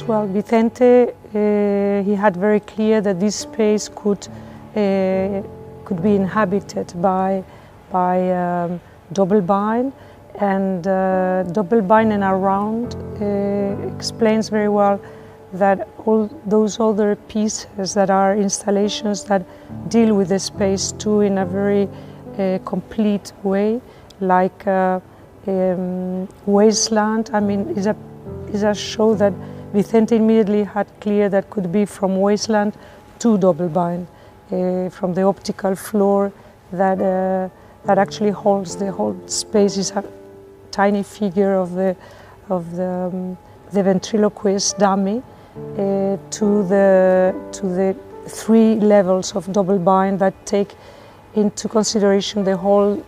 Well, Vicente, he had very clear that this space could be inhabited by double bind, and double bind and around explains very well that all those other pieces that are installations that deal with the space too in a very complete way, like Wasteland. I mean, is a show that Vicente immediately had clear that could be from Wasteland to double bind, from the optical floor that actually holds the whole space. Is a tiny figure of the ventriloquist dummy to the three levels of double bind that take into consideration the whole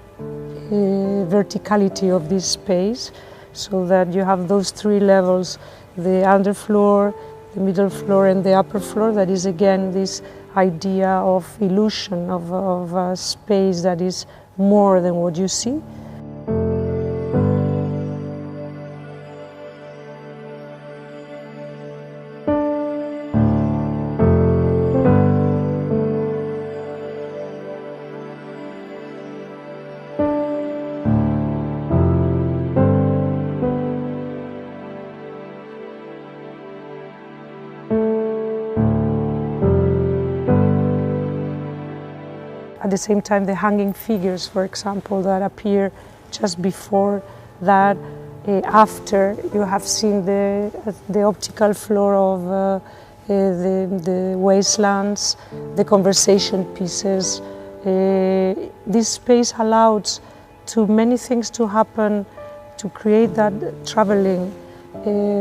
verticality of this space, so that you have those three levels: the underfloor, the middle floor, and the upper floor. That is again this idea of illusion of a space that is more than what you see. At the same time, the hanging figures, for example, that appear just before that, after you have seen the optical floor of the wastelands, the conversation pieces. This space allows to many things to happen, to create that traveling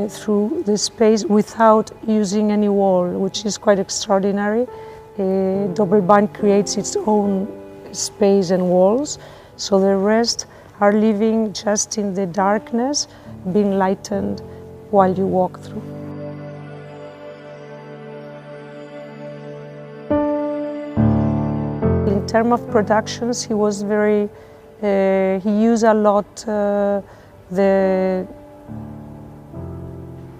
through the space without using any wall, which is quite extraordinary. Double bind creates its own space and walls, so the rest are living just in the darkness, being lightened while you walk through. In terms of productions, he was very, he used a lot the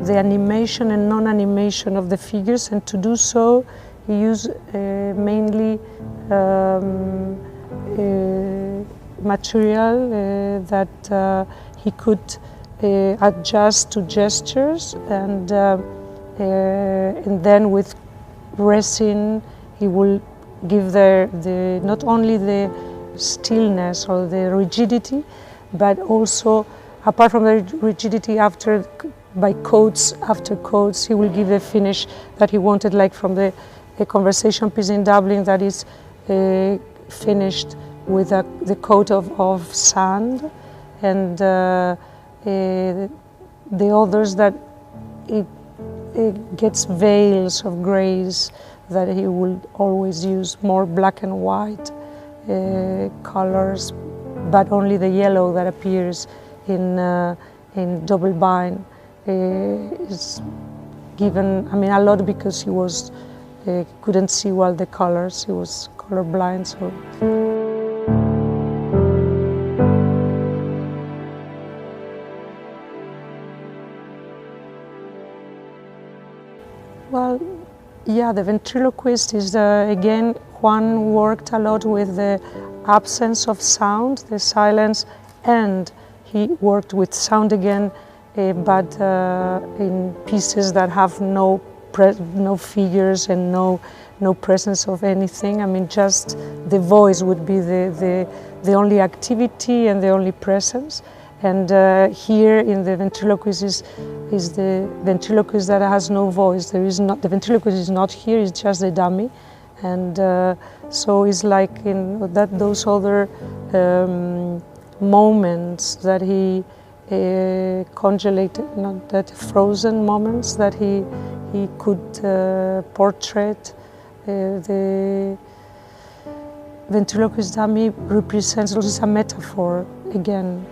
animation and non-animation of the figures, and to do so he used mainly material that he could adjust to gestures, and then with resin he will give the not only the stillness or the rigidity, but also, apart from the rigidity, by coats after coats, he will give the finish that he wanted, like from the conversation piece in Dublin that is finished with the coat of sand, and the others that it gets veils of grays that he will always use, more black and white colors, but only the yellow that appears in double bind is given, I mean, a lot, because he was couldn't see well the colors. He was colorblind, so. Well, yeah, the ventriloquist is again, Juan worked a lot with the absence of sound, the silence, and he worked with sound again, but in pieces that have no figures and no presence of anything. I mean, just the voice would be the only activity and the only presence. And here in the ventriloquist is the ventriloquist that has no voice. There is not, the ventriloquist is not here, it's just the dummy. And so it's like in those other moments that he congealated, not that frozen moments that he could portray. The ventriloquist dummy represents also a metaphor again.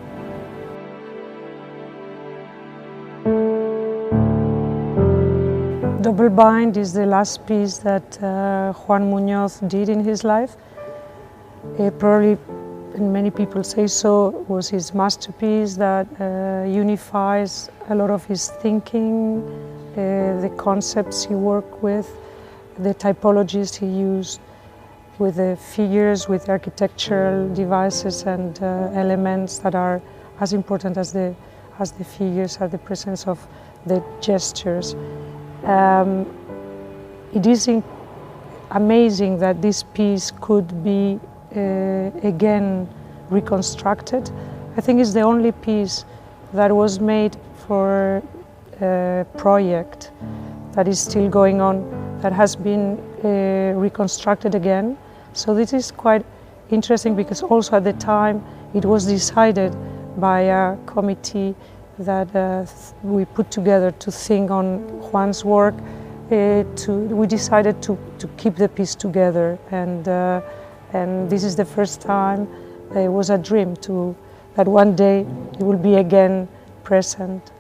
Double bind is the last piece that Juan Muñoz did in his life. Probably, and many people say so, was his masterpiece that unifies a lot of his thinking the concepts he worked with, the typologies he used, with the figures, with architectural devices and elements that are as important as the figures, are the presence of the gestures. It is amazing that this piece could be again reconstructed. I think it's the only piece that was made for a project that is still going on, that has been reconstructed again. So this is quite interesting, because also at the time it was decided by a committee that we put together to think on Juan's work. We decided to keep the piece together, and this is the first time it was a dream that one day it will be again present.